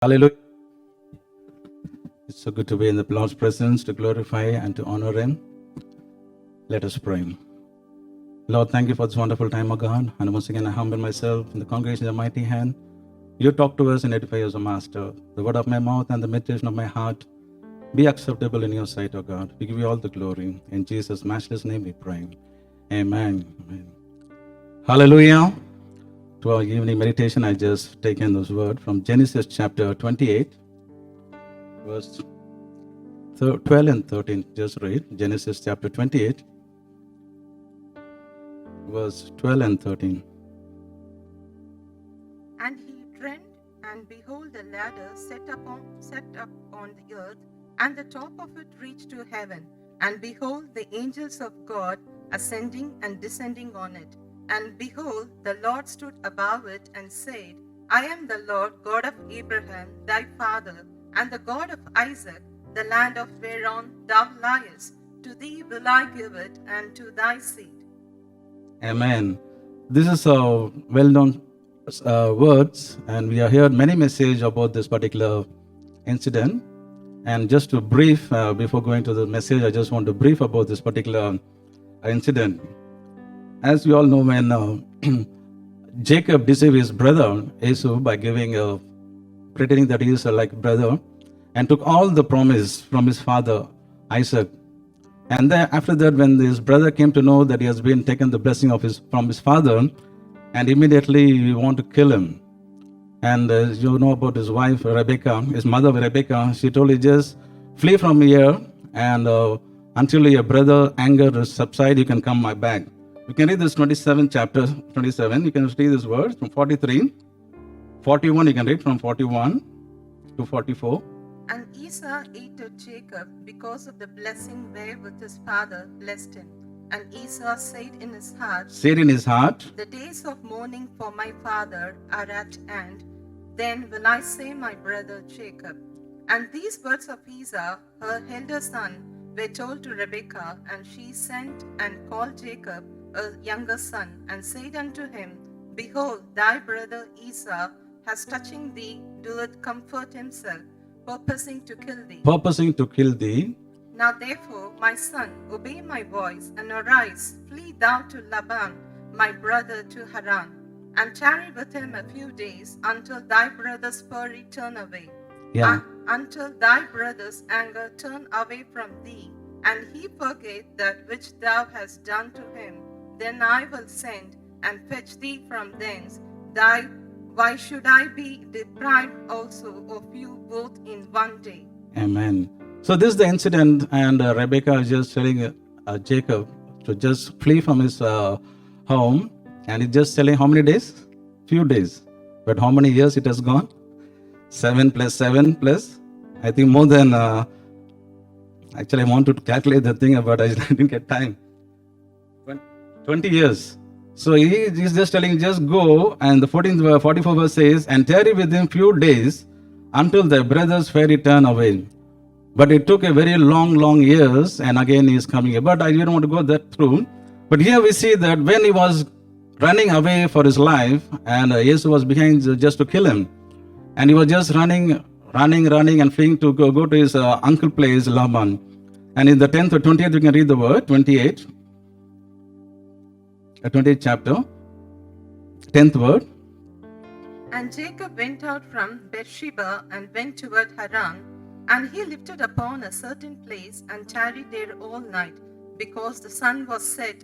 Hallelujah. It's so good to be in the Lord's presence, to glorify and to honor Him. Let us pray. Lord, thank you for this wonderful time, O God. And once again, I humble myself in the congregation of mighty hand. You talk to us and edify us, O Master. The word of my mouth and the meditation of my heart be acceptable in your sight, O God. We give you all the glory. In Jesus' matchless name we pray. Amen. Amen. Hallelujah. To our evening meditation, I just taken this word from Genesis chapter 28, verse 12 and 13. Just read Genesis chapter 28, verse 12 and 13. And he dreamed, and behold, a ladder set up on the earth, and the top of it reached to heaven. And behold, the angels of God ascending and descending on it. And behold, the Lord stood above it and said, I am the Lord God of Abraham thy father, and the God of Isaac. The land of whereon thou liest, to thee will I give it, and to thy seed. Amen. This is a well-known words, and we have heard many messages about this particular incident. And just to brief, before going to the message, I just want to brief about this particular incident. As we all know, when Jacob deceived his brother Esau by pretending that he is like brother, and took all the promise from his father Isaac. And then after that, when his brother came to know that he has been taken the blessing from his father, and immediately he want to kill him. And you know about his wife Rebecca, his mother Rebecca, she told him, just flee from here, and until your brother anger subside, you can come back. You can read this 27 chapter 27. You can read this verse from 43, 41. You can read from 41 to 44. And Esau hated Jacob because of the blessing wherewith his father blessed him. And Esau said in his heart, The days of mourning for my father are at hand. Then will I say my brother Jacob. And these words of Esau, her elder son, were told to Rebekah, and she sent and called Jacob, her younger son, and said unto him, Behold, thy brother Esau has touching thee, doeth comfort himself, purposing to kill thee. Now therefore, my son, obey my voice, and arise, flee thou to Laban, my brother, to Haran, and tarry with him a few days, until thy brother's fury turn away, until thy brother's anger turn away from thee, and he forget that which thou hast done to him. Then I will send and fetch thee from thence. Why should I be deprived also of you both in one day? Amen. So this is the incident, and Rebecca is just telling Jacob to just flee from his home, and he's just telling how many days? Few days. But how many years it has gone? 7 plus 7 plus, I think more than, actually I want to calculate the thing, but I didn't get time. 20 years. So he's just telling, just go, and the 44 verse says, and tarry with him few days, until their brothers fury turn away. But it took a very long years, and again he is coming here. But I didn't want to go that through. But here we see that when he was running away for his life, and Esau was behind just to kill him, and he was just running and fleeing to go to his uncle place, Laban. And in the 10th or 20th, you can read the word, 28th chapter, 10th word. And Jacob went out from Beersheba and went toward Haran, and he lifted upon a certain place and tarried there all night, because the sun was set.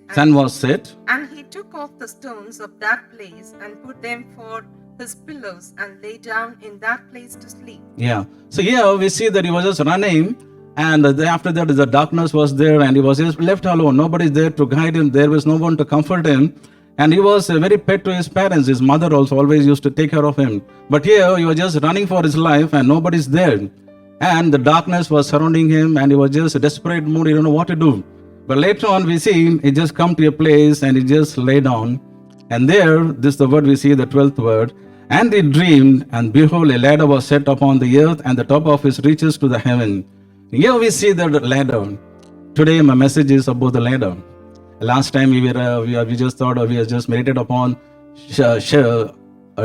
And he took off the stones of that place and put them for his pillows, and lay down in that place to sleep. Yeah. So here we see that he was just running, and after that the darkness was there, and he was just left alone. Nobody is there to guide him. There was no one to comfort him. And he was a very pet to his parents. His mother also always used to take care of him. But here he was just running for his life, and nobody's there. And the darkness was surrounding him, and he was just a desperate mood. He don't know what to do. But later on we see he just come to a place, and he just lay down. And there, this is the word we see, the 12th word. And he dreamed, and behold, a ladder was set upon the earth, and the top of it reaches to the heaven. Here we see the ladder. Today my message is about the ladder. Last time we just thought, we just meditated upon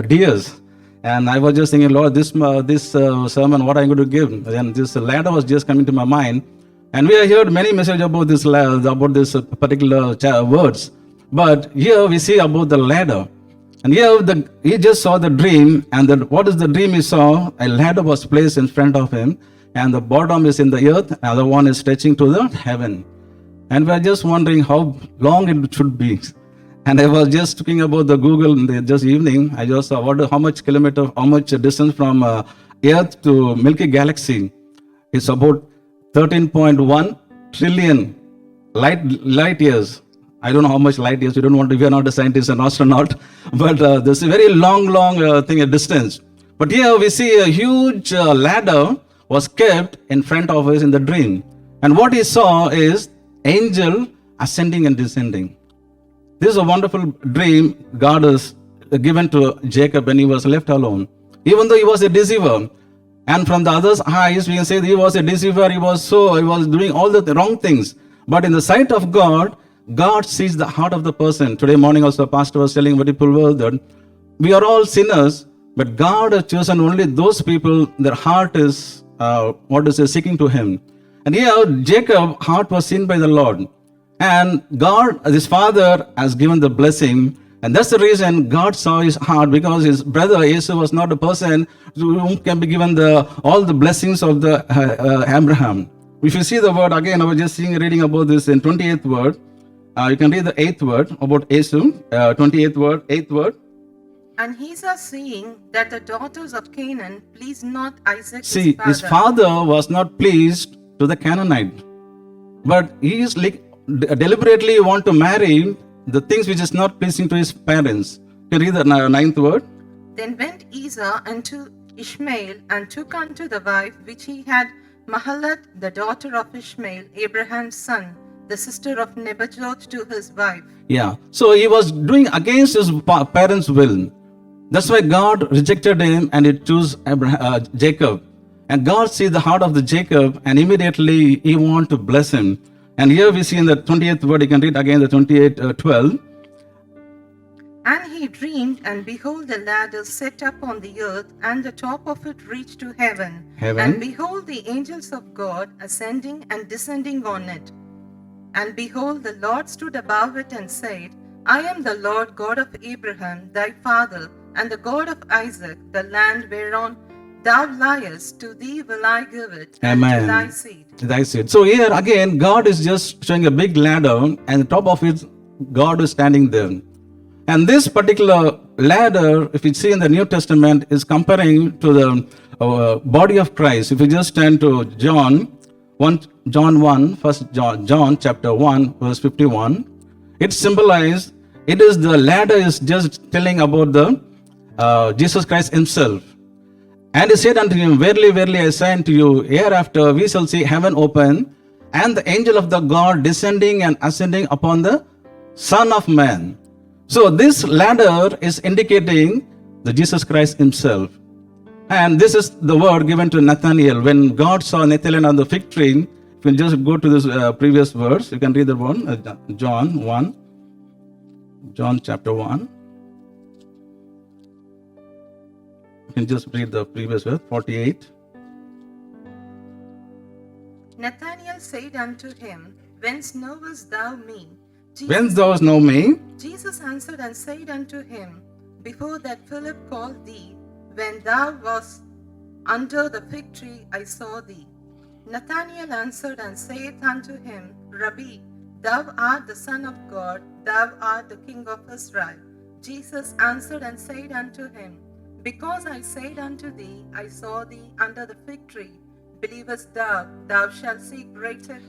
deers. And I was just thinking, Lord, this sermon, what I'm going to give? And this ladder was just coming to my mind. And we have heard many messages about this particular words. But here we see about the ladder. And here he just saw the dream. And what is the dream he saw? A ladder was placed in front of him. And the bottom is in the earth. And the one is stretching to the heaven. And we are just wondering how long it should be. And I was just talking about the Google just evening. I just saw how much distance from Earth to Milky Galaxy. It's about 13.1 trillion light years. I don't know how much light years. We are not a scientist and astronaut, but this is a very long thing, a distance. But here we see a huge ladder was kept in front of us in the dream. And what he saw is angel ascending and descending. This is a wonderful dream God has given to Jacob when he was left alone. Even though he was a deceiver, and from the other's eyes we can say that he was a deceiver, he was doing all the wrong things. But in the sight of God, God sees the heart of the person. Today morning also, Pastor was telling very well that we are all sinners, but God has chosen only those people their heart is seeking to Him. And here Jacob's heart was seen by the Lord. And God, his father, has given the blessing. And that's the reason God saw his heart, because his brother Esau was not a person to whom can be given all the blessings of the Abraham. If you see the word again, I was just reading about this in 28th word. You can read the 8th word about Esau, 28th word, 8th word. And Esau, seeing that the daughters of Canaan pleased not Isaac his father was not pleased to the Canaanite, but he is deliberately want to marry the things which is not pleasing to his parents. You read the 9th word. Then went Esau unto Ishmael and took unto the wife which he had Mahalath, the daughter of Ishmael, Abraham's son, the sister of Nebajoth, to his wife. Yeah, so he was doing against his parents' will. That's why God rejected him and he chose Jacob. And God sees the heart of the Jacob, and immediately he wants to bless him. And here we see in the 20th word, you can read again the 28:12. And he dreamed, and behold, a ladder set up on the earth, and the top of it reached to heaven. And behold, the angels of God ascending and descending on it. And behold, the Lord stood above it and said, I am the Lord God of Abraham thy father, and the God of Isaac. The land whereon thou liest, to thee will I give it, and to thy seed. Thy seed. So here again, God is just showing a big ladder, and the top of it, God is standing there. And this particular ladder, if you see in the New Testament, is comparing to the body of Christ. If you just turn to John 1, first John chapter 1, verse 51, it symbolizes, it is the ladder is just telling about the Jesus Christ himself. And he said unto him, Verily, verily, I say unto you, hereafter we shall see heaven open, and the angel of the God descending and ascending upon the Son of Man. So this ladder is indicating the Jesus Christ himself. And this is the word given to Nathanael. When God saw Nathanael on the fig tree, you can just go to this previous verse. You can read that one, John chapter 1. You can just read the previous verse, 48. Nathanael said unto him, Whence knowest thou me? Whence thou know me? Jesus answered and said unto him, Before that Philip called thee, when thou wast under the fig tree, I saw thee. Nathanael answered and saith unto him, Rabbi, thou art the Son of God, thou art the King of Israel. Jesus answered and said unto him, Because I said unto thee, I saw thee under the fig tree, believest thou? Thou shalt see greater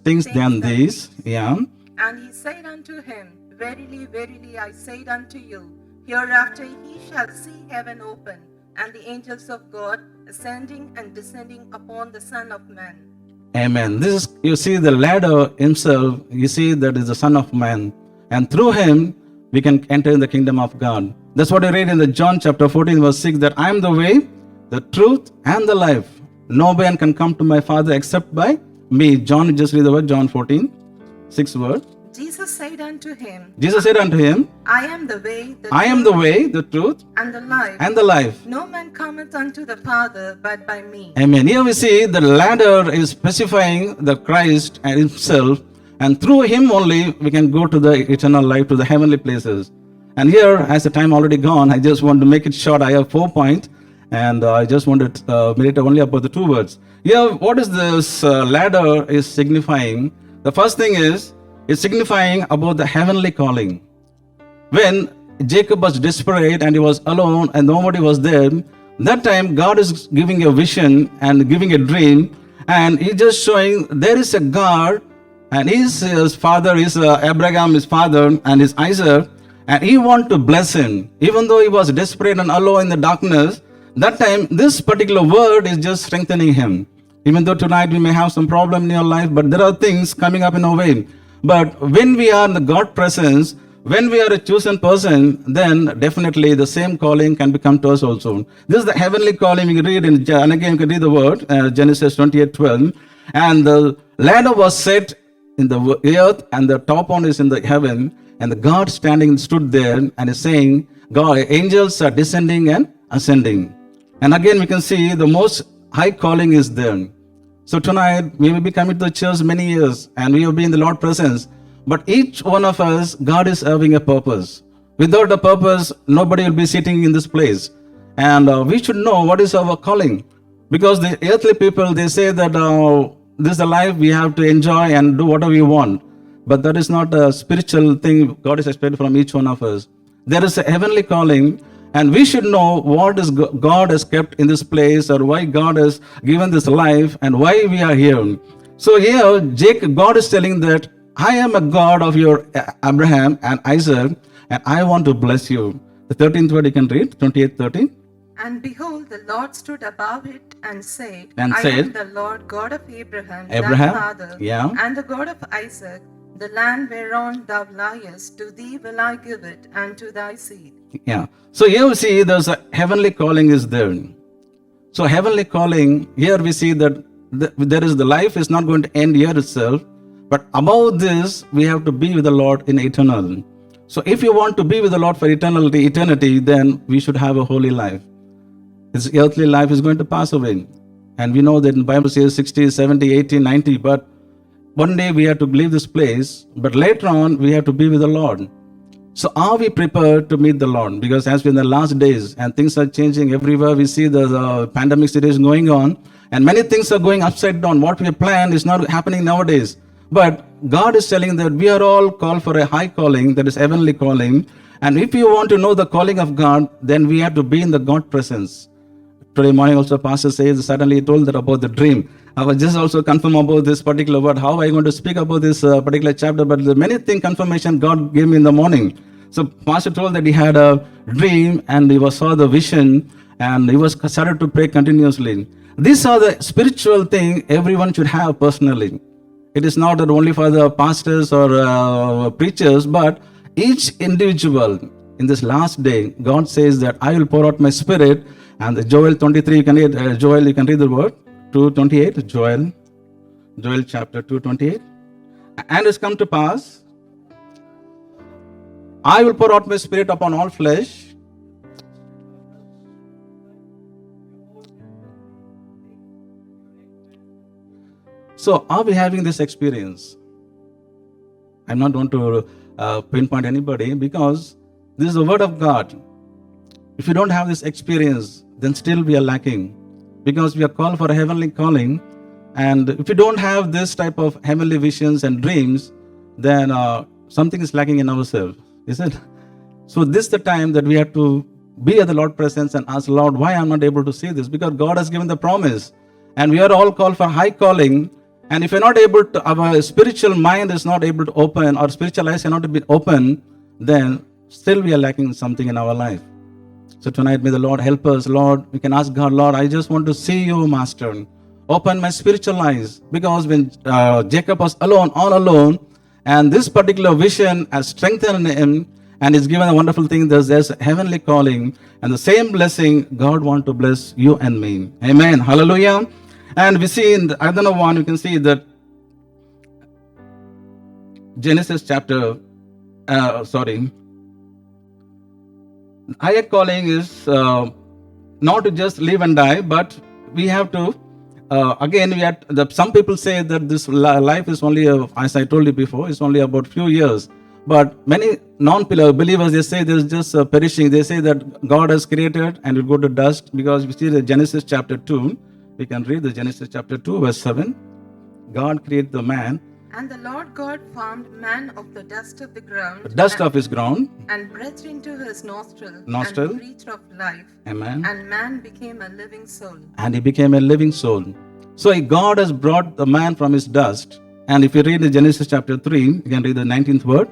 things than these. Yeah. And he said unto him, Verily, verily, I say unto you, hereafter he shall see heaven open, and the angels of God ascending and descending upon the Son of Man. Amen. This is, you see the ladder himself, you see that is the Son of Man. And through him, we can enter in the kingdom of God. That's what I read in the John chapter 14, verse 6, that I am the way, the truth, and the life. No man can come to my Father except by me. John, just read the word, John 14, 6 word. Jesus said unto him, Jesus said unto him, I am the way, the I am the way, the truth, and the life. and the life. No man cometh unto the Father but by me. Amen. Here we see the ladder is specifying the Christ and himself, and through him only we can go to the eternal life, to the heavenly places. And here, as the time already gone, I just want to make it short. I have 4 points, and I just want to meditate only about the 2 words. Here, what is this ladder is signifying? The first thing is, it's signifying about the heavenly calling. When Jacob was desperate and he was alone and nobody was there, that time God is giving a vision and giving a dream, and he's just showing there is a God, and his father is Abraham, his father, and his Isaac, and he want to bless him. Even though he was desperate and alone in the darkness, that time this particular word is just strengthening him. Even though tonight we may have some problem in your life, but there are things coming up in our way. But when we are in the God presence, when we are a chosen person, then definitely the same calling can become to us also. This is the heavenly calling. We can read and again you can read the word, Genesis 28:12. And the ladder was set in the earth, and the top one is in the heaven. And the God standing stood there and is saying, God, angels are descending and ascending. And again we can see the most high calling is there. So tonight we may be coming to the church many years, and we will be in the Lord's presence. But each one of us, God is having a purpose. Without a purpose, nobody will be sitting in this place. And we should know what is our calling. Because the earthly people, they say that this is the life we have to enjoy and do whatever we want. But that is not a spiritual thing God is expecting from each one of us. There is a heavenly calling, and we should know what is God has kept in this place, or why God has given this life, and why we are here. So here, God is telling that I am a God of your Abraham and Isaac, and I want to bless you. The 13th word you can read, 28:13. And behold, the Lord stood above it and said, And I said, am the Lord God of Abraham, Abraham, thy father, yeah. and the God of Isaac. The land whereon thou liest, to thee will I give it, and to thy seed. Yeah. So here we see there's a heavenly calling is there. So heavenly calling, here we see that there is the life is not going to end here itself, but above this we have to be with the Lord in eternal. So if you want to be with the Lord for eternity, then we should have a holy life. This earthly life is going to pass away. And we know that in the Bible says 60, 70, 80, 90, but one day we have to leave this place, but later on we have to be with the Lord. So are we prepared to meet the Lord? Because as we're in the last days and things are changing everywhere, we see the pandemic situation going on, and many things are going upside down. What we have planned is not happening nowadays. But God is telling that we are all called for a high calling, that is heavenly calling. And if you want to know the calling of God, then we have to be in the God presence. Today morning also pastor says, suddenly he told that about the dream. I was just also confirm about this particular word. How are I going to speak about this particular chapter? But the many thing confirmation God gave me in the morning. So pastor told that he had a dream and he saw the vision and he was started to pray continuously. These are the spiritual thing everyone should have personally. It is not that only for the pastors or preachers, but each individual in this last day, God says that I will pour out my spirit. And the Joel 23, you can read, Joel, you can read the word, 2:28, Joel chapter 2:28. And it's come to pass, I will pour out my spirit upon all flesh. So are we having this experience? I'm not going to pinpoint anybody, because this is the word of God. If you don't have this experience, then still we are lacking, because we are called for a heavenly calling. And if you don't have this type of heavenly visions and dreams, then something is lacking in ourselves, is it? So this is the time that we have to be at the Lord's presence and ask, Lord, why I'm not able to see this? Because God has given the promise, and we are all called for high calling. And if you're not able to, our spiritual mind is not able to open, or spiritual eyes cannot be open, then still we are lacking something in our life. So tonight, may the Lord help us. Lord, we can ask God, Lord, I just want to see you, Master. Open my spiritual eyes. Because when Jacob was alone, all alone, and this particular vision has strengthened him, and is given a wonderful thing, there's a heavenly calling, and the same blessing, God wants to bless you and me. Amen. Hallelujah. And we see in the other one, you can see that Genesis chapter, sorry, higher calling is not to just live and die, but we have to, again, we have, some people say that this life is only, as I told you before, it's only about few years. But many non-believers, they say there's just perishing. They say that God has created and will go to dust, because we see the Genesis chapter 2. We can read the Genesis chapter 2, verse 7. God created the man, And the Lord God formed man of the dust of the ground, the dust of his ground. and breathed into his nostril, Nostril. and breath of life, Amen. and man became a living soul. And he became a living soul. So God has brought the man from his dust. And if you read in Genesis chapter 3, you can read the 19th word,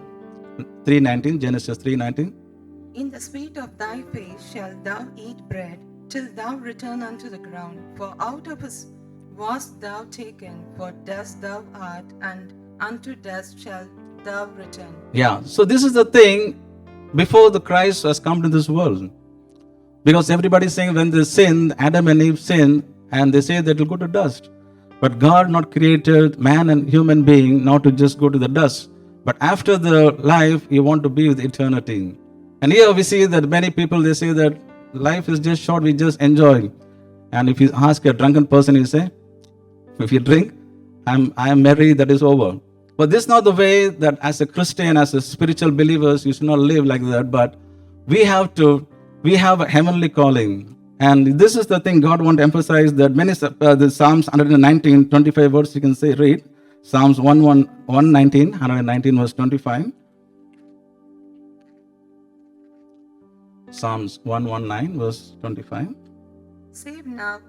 3:19, Genesis 3:19. In the sweat of thy face shalt thou eat bread, till thou return unto the ground. For out of his wast thou taken, for dust thou art, and unto dust shalt thou return. Yeah, so this is the thing before the Christ has come to this world. Because everybody is saying when they sinned, Adam and Eve sinned, and they say that it will go to dust. But God not created man and human being not to just go to the dust. But after the life, you want to be with eternity. And here we see that many people, they say that life is just short, we just enjoy. And if you ask a drunken person, he say, if you drink, I am merry, that is over. But this is not the way that as a Christian, as a spiritual believers, you should not live like that. But we have a heavenly calling. And this is the thing God wants to emphasize, that many, the Psalms 119, 25 words you can say, read. Psalms 119, 119 verse 25. Psalms 119 verse 25. Save now,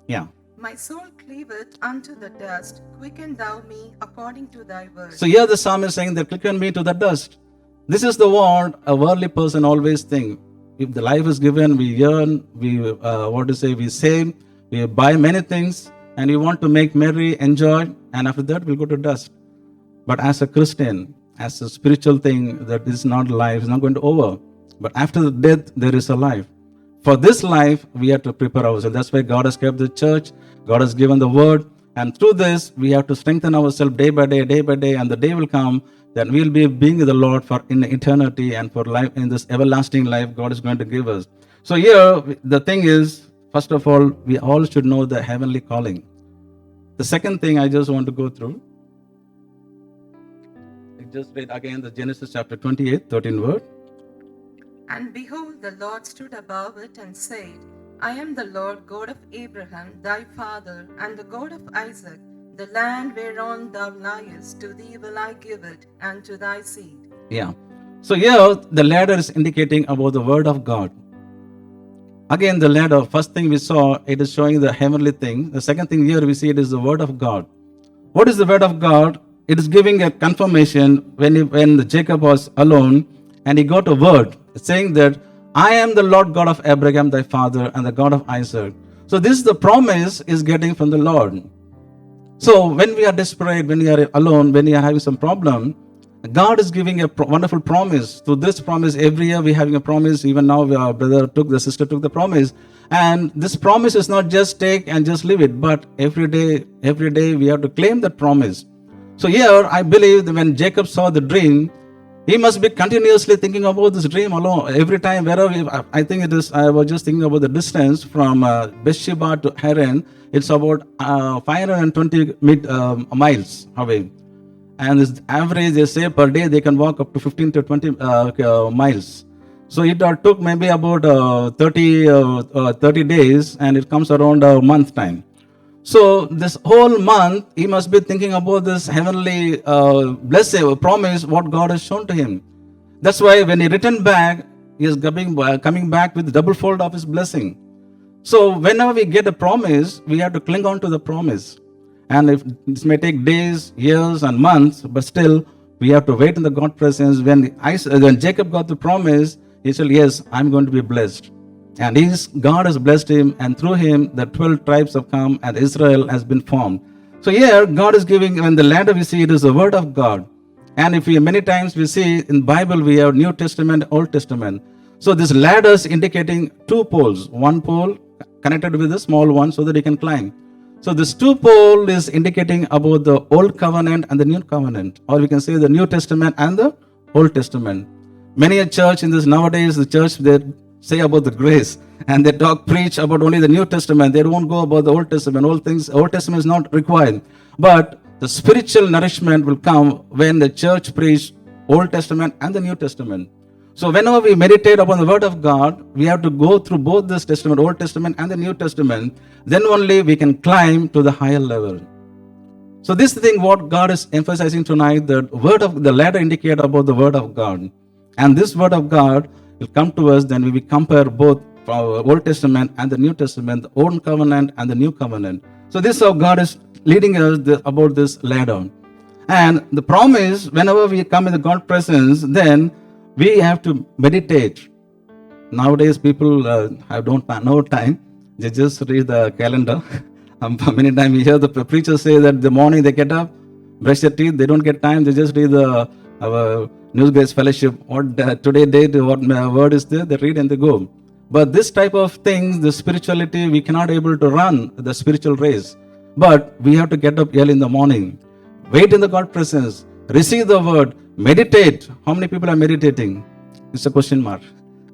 Yeah. my soul cleaveth unto the dust. Quicken thou me according to thy word. So here the psalmist is saying that quicken me to the dust. This is the word a worldly person always think. If the life is given, we earn, we save, we buy many things, and we want to make merry, enjoy, and after that we'll go to dust. But as a Christian, as a spiritual thing, that is not life, it's not going to over. But after the death, there is a life. For this life, we have to prepare ourselves. That's why God has kept the church, God has given the word, and through this, we have to strengthen ourselves day by day, and the day will come that we'll be being with the Lord for in eternity and for life, in this everlasting life God is going to give us. So here, the thing is, first of all, we all should know the heavenly calling. The second thing I just want to go through, I just read again the Genesis chapter 28, 13 word. And behold, the Lord stood above it and said, I am the Lord God of Abraham thy father, and the God of Isaac. The land whereon thou liest, to thee will I give it, and to thy seed. Yeah. So here the ladder is indicating about the word of God. Again, the ladder, first thing we saw, it is showing the heavenly thing. The second thing here we see it is the word of God. What is the word of God? It is giving a confirmation when Jacob was alone and he got a word saying that I am the Lord God of Abraham thy father and the God of Isaac. So this is the promise is getting from the Lord. So when we are desperate, when we are alone, when we are having some problem, God is giving a wonderful promise. To this promise, every year we are having a promise. Even now, our the sister took the promise. And this promise is not just take and just leave it, but every day we have to claim that promise. So here, I believe that when Jacob saw the dream, he must be continuously thinking about this dream alone. Every time, wherever, I think it is, I was just thinking about the distance from Beersheba to Haran. It's about 520 miles away. And this average, they say, per day they can walk up to 15 to 20 miles. So it took maybe about 30 days, and it comes around a month time. So this whole month, he must be thinking about this heavenly blessing, promise, what God has shown to him. That's why when he returned back, he is coming back with double fold of his blessing. So whenever we get a promise, we have to cling on to the promise. And if this may take days, years, and months, but still we have to wait in the God presence. When Jacob got the promise, he said, yes, I'm going to be blessed. And God has blessed him, and through him the 12 tribes have come and Israel has been formed. So here God is giving, when the ladder we see, it is the word of God. And if we many times we see in Bible we have New Testament, Old Testament. So this ladder is indicating two poles. One pole connected with a small one so that he can climb. So this two pole is indicating about the old covenant and the new covenant, or we can say the New Testament and the Old Testament. Many a church in this nowadays, the church they say about the grace and they preach about only the New Testament. They don't go about the Old Testament. Old Testament is not required, but the spiritual nourishment will come when the church preach Old Testament and the New Testament. So whenever we meditate upon the Word of God, we have to go through both this Testament, Old Testament and the New Testament. Then only we can climb to the higher level. So this thing, what God is emphasizing tonight, the ladder indicate about the Word of God, and this Word of God will come to us. Then we will compare both our Old Testament and the New Testament, the Old Covenant and the New Covenant. So this is how God is leading us about this ladder. And the promise, whenever we come in the God presence, then we have to meditate. Nowadays, people don't no time. They just read the calendar. Many times we hear the preachers say that the morning they get up, brush their teeth, they don't get time. They just read our News Grace Fellowship. What today date, what word is there, they read and they go. But this type of things, the spirituality, we cannot able to run the spiritual race. But we have to get up early in the morning, wait in the God presence, receive the word, meditate. How many people are meditating? It's a question mark,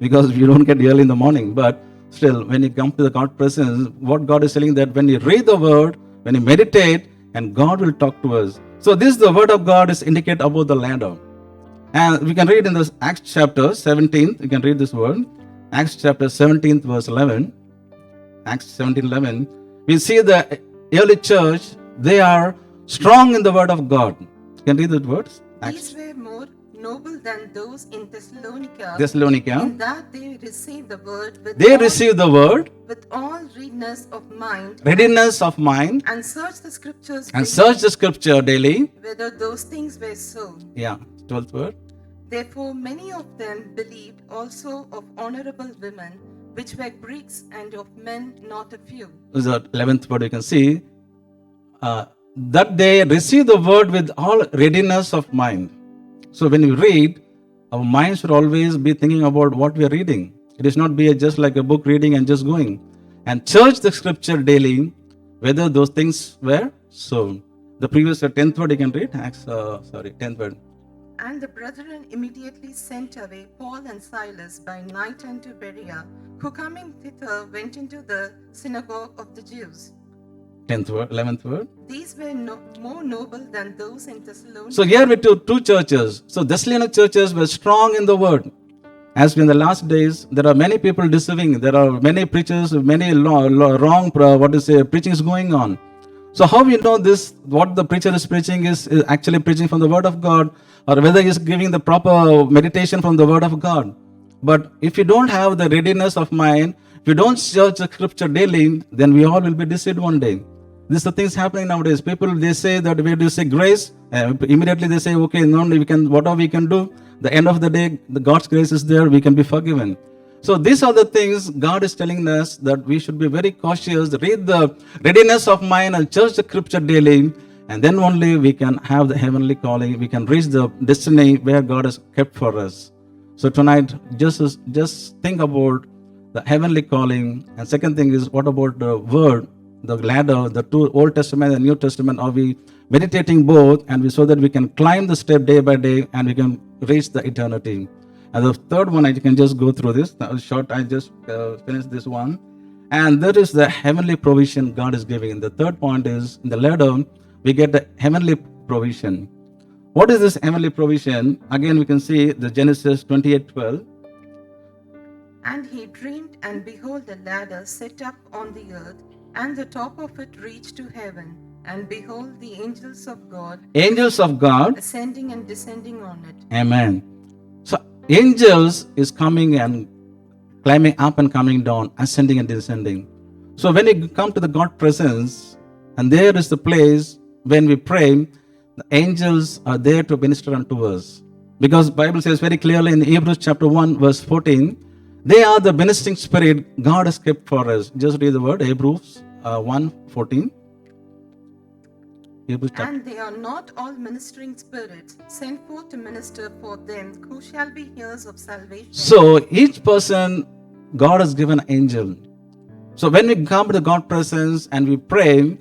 because you don't get early in the morning. But still, when you come to the God presence, what God is telling that when you read the word, when you meditate, and God will talk to us. So this, the word of God is indicate about the ladder. And we can read in this Acts chapter 17, you can read this word. Acts chapter 17, verse 11. Acts 17:11. We see the early church, they are strong in the word of God. You can read the words. These were more noble than those in Thessalonica, Thessalonica. in that they received the word They received the word, with all readiness of mind, and searched the scriptures search the scripture daily. whether those things were so. Yeah, 12th word. Therefore many of them believed also of honorable women, which were Greeks, and of men not a few. This is the 11th word you can see. That they receive the word with all readiness of mind. So when we read, our mind should always be thinking about what we are reading. It is not be just like a book reading and just going. And search the scripture daily, whether those things were so. The previous 10th word you can read. 10th word. And the brethren immediately sent away Paul and Silas by night unto Berea, who coming thither went into the synagogue of the Jews. 10th word, 11th word. These were more noble than those in Thessalonica. So here we have two churches. So Thessalonian churches were strong in the word. As in the last days, there are many people deceiving. There are many preachers, many wrong preachings going on. So how we know this, what the preacher is preaching is actually preaching from the word of God, or whether he is giving the proper meditation from the word of God. But if you don't have the readiness of mind, if you don't search the scripture daily, then we all will be deceived one day. This is the things happening nowadays. People, they say that we do say grace, immediately they say, okay, no, we can, whatever we can do. The end of the day, the God's grace is there, we can be forgiven. So these are the things God is telling us, that we should be very cautious, read the readiness of mind and search the scripture daily, and then only we can have the heavenly calling, we can reach the destiny where God has kept for us. So tonight, just think about the heavenly calling. And second thing is, what about the word, the ladder, the two Old Testament and New Testament? Are we meditating both, and so that we can climb the step day by day and we can reach the eternity? And the third one, I can just go through this. That was short. I just finished this one. And that is the heavenly provision God is giving. The third point is, in the ladder, we get the heavenly provision. What is this heavenly provision? Again, we can see the Genesis 28:12. And he dreamed, and behold, a ladder set up on the earth, and the top of it reached to heaven. And behold, the angels of God ascending and descending on it. Amen. So angels is coming and climbing up and coming down, ascending and descending. So when you come to the God presence, and there is the place when we pray, the angels are there to minister unto us. Because Bible says very clearly in Hebrews chapter 1 verse 14, they are the ministering spirit God has kept for us. Just read the word, Hebrews 1:14. And they are not all ministering spirits sent forth to minister for them who shall be heirs of salvation. So each person, God has given an angel. So when we come to the God presence and we pray,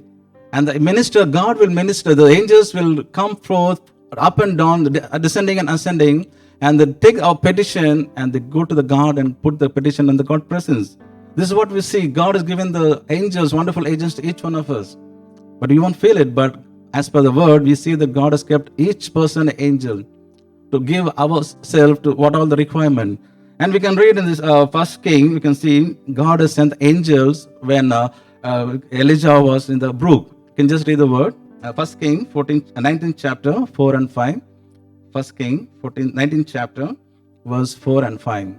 And the minister, God will minister. The angels will come forth up and down, descending and ascending, and they take our petition and they go to the God and put the petition in the God presence. This is what we see. God has given the angels, wonderful agents to each one of us. But we won't feel it. But as per the word, we see that God has kept each person an angel to give ourselves to what all the requirement. And we can read in this first king, we can see God has sent angels when Elijah was in the brook. You can just read the word. First King 19th chapter 4 and 5. First King 19th chapter verse 4 and 5.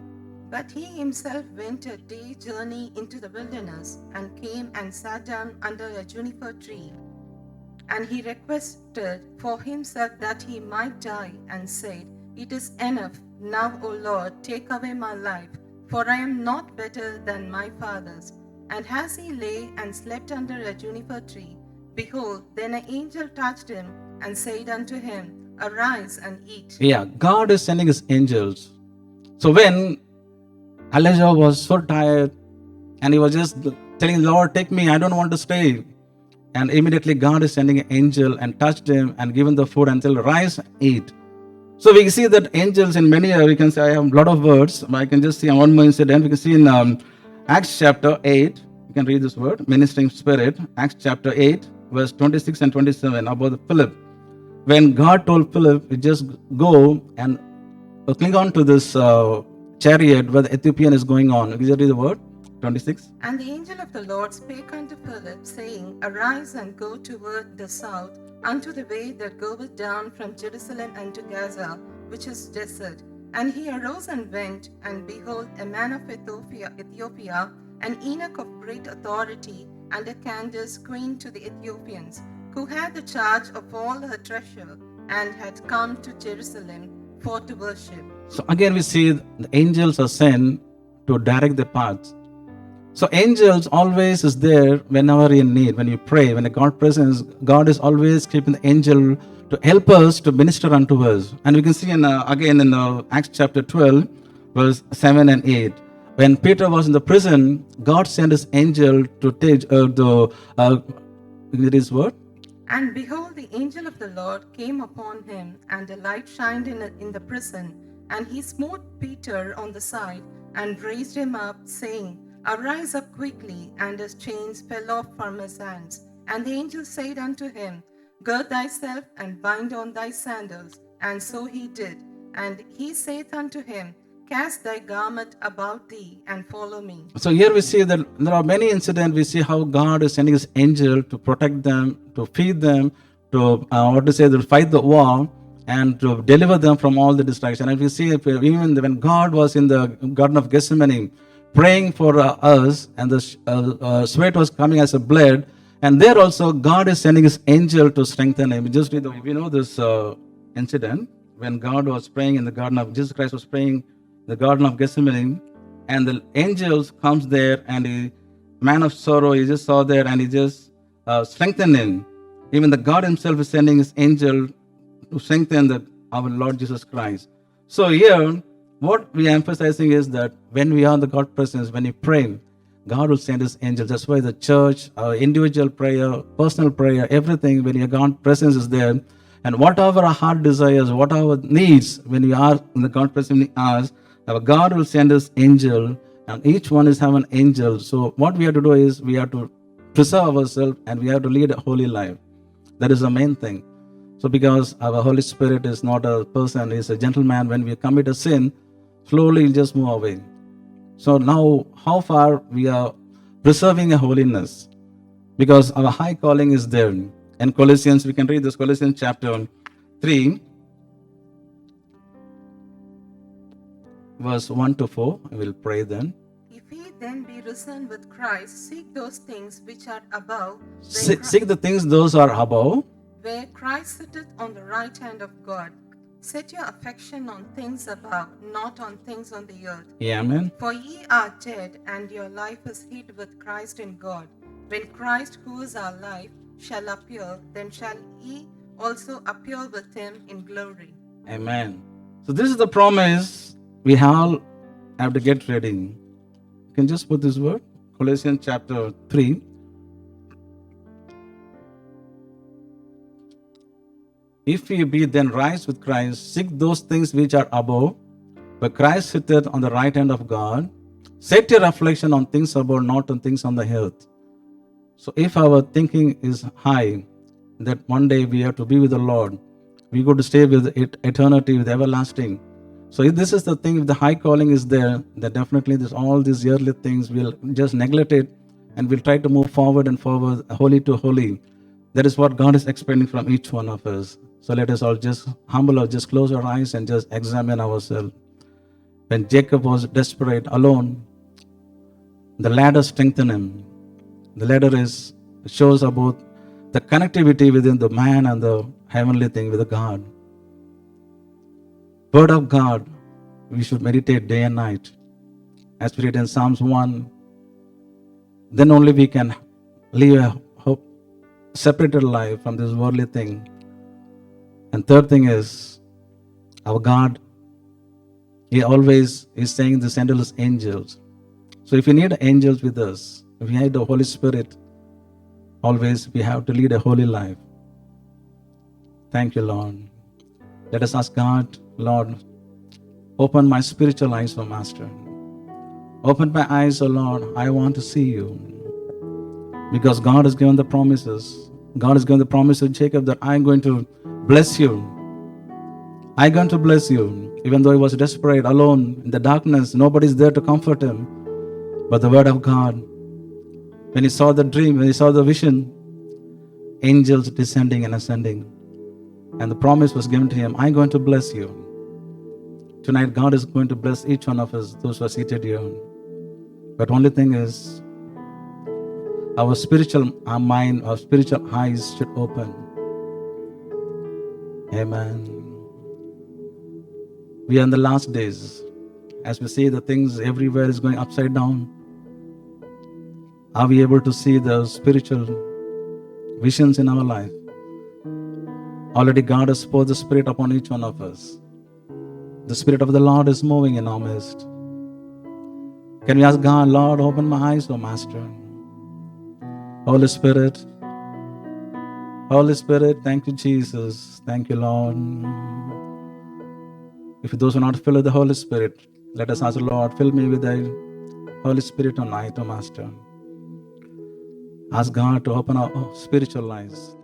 But he himself went a day journey into the wilderness and came and sat down under a juniper tree. And he requested for himself that he might die, and said, It is enough. Now, O Lord, take away my life, for I am not better than my fathers. And as he lay and slept under a juniper tree, behold, then an angel touched him and said unto him, Arise and eat. Yeah, God is sending his angels. So when Elijah was so tired and he was just telling, Lord, take me, I don't want to stay. And immediately God is sending an angel and touched him and given the food and said, Rise and eat. So we see that angels in many, we can say, I have a lot of words, but I can just see one more incident. We can see in Acts chapter 8, you can read this word, ministering spirit, Acts chapter 8, verse 26 and 27, about Philip. When God told Philip, you just go and cling on to this chariot where the Ethiopian is going on. You can just read the word, 26. And the angel of the Lord spake unto Philip, saying, Arise and go toward the south, unto the way that goeth down from Jerusalem unto Gaza, which is desert. And he arose and went, and behold, a man of Ethiopia, an eunuch of great authority, under Candace, queen to the Ethiopians, who had the charge of all her treasure, and had come to Jerusalem for to worship. So again we see the angels are sent to direct the paths. So angels always is there whenever you're in need. When you pray, when God presence, God is always keeping the angel to help us to minister unto us. And we can see again in Acts chapter 12, verse 7 and 8. When Peter was in the prison, God sent his angel to take his word. And behold, the angel of the Lord came upon him, and a light shined in the prison. And he smote Peter on the side, and raised him up, saying, Arise up quickly. And his chains fell off from his hands. And the angel said unto him, Gird thyself, and bind on thy sandals. And so he did. And he saith unto him, Cast thy garment about thee, and follow me. So here we see that there are many incidents. We see how God is sending his angel to protect them, to feed them, to to fight the war, and to deliver them from all the distraction. And we see even when God was in the Garden of Gethsemane, praying for us, and the sweat was coming as a blood, and there also God is sending his angel to strengthen him. Just read we know this incident when God was praying in the Garden of Jesus Christ was praying the Garden of Gethsemane, and the angels comes there, and he, man of sorrow, he just saw there, and he just strengthened him. Even the God himself is sending his angel to strengthen our Lord Jesus Christ. So here, what we are emphasizing is that when we are in the God presence, when we pray, God will send his angels. That's why the church, our individual prayer, personal prayer, everything, when your God presence is there, and whatever our heart desires, whatever our needs, when we are in the God presence, we ask, our God will send us angel, and each one is have an angel. So what we have to do is we have to preserve ourselves, and we have to lead a holy life. That is the main thing. So because our Holy Spirit is not a person, he is a gentleman. When we commit a sin, slowly he'll just move away. So now how far we are preserving a holiness? Because our high calling is there. In Colossians, we can read this, Colossians chapter 3, verse 1 to 4. I will pray then. If ye then be risen with Christ, seek those things which are above, Seek the things those are above, where Christ sitteth on the right hand of God. Set your affection on things above, not on things on the earth. Amen. For ye are dead, and your life is hid with Christ in God. When Christ, who is our life, shall appear, then shall ye also appear with him in glory. Amen. So this is the promise we all have to get ready. You can just put this word, Colossians chapter 3, If ye be then raised with Christ, seek those things which are above, where Christ sitteth on the right hand of God. Set your reflection on things above, not on things on the earth. So if our thinking is high, that one day we have to be with the Lord, we go to stay with eternity, with everlasting. So if this is the thing, if the high calling is there, then definitely all these earthly things we'll just neglect it, and we'll try to move forward and forward, holy to holy. That is what God is expecting from each one of us. So let us all just humble or just close our eyes and just examine ourselves. When Jacob was desperate, alone, the ladder strengthened him. The ladder shows about the connectivity within the man and the heavenly thing with the God. Word of God, we should meditate day and night. As we read in Psalms 1, then only we can live a separated life from this worldly thing. And third thing is, our God, He always is saying to send us angels. So if you need angels with us, if we have the Holy Spirit, always we have to lead a holy life. Thank you, Lord. Let us ask God, Lord, open my spiritual eyes, O Master. Open my eyes, O Lord. I want to see you. Because God has given the promises. God has given the promise to Jacob that I'm going to bless you. I'm going to bless you. Even though he was desperate, alone, in the darkness, nobody's there to comfort him. But the word of God, when he saw the dream, when he saw the vision, angels descending and ascending. And the promise was given to him, I'm going to bless you. Tonight, God is going to bless each one of us, those who are seated here. But only thing is, our spiritual mind, our spiritual eyes should open. Amen. We are in the last days. As we see the things everywhere is going upside down, are we able to see the spiritual visions in our life? Already God has poured the Spirit upon each one of us. The Spirit of the Lord is moving in our midst. Can we ask God, Lord, open my eyes, O Master. Holy Spirit, thank you, Jesus. Thank you, Lord. If those who are not filled with the Holy Spirit, let us ask the Lord, fill me with the Holy Spirit tonight, O Master. Ask God to open our spiritual eyes.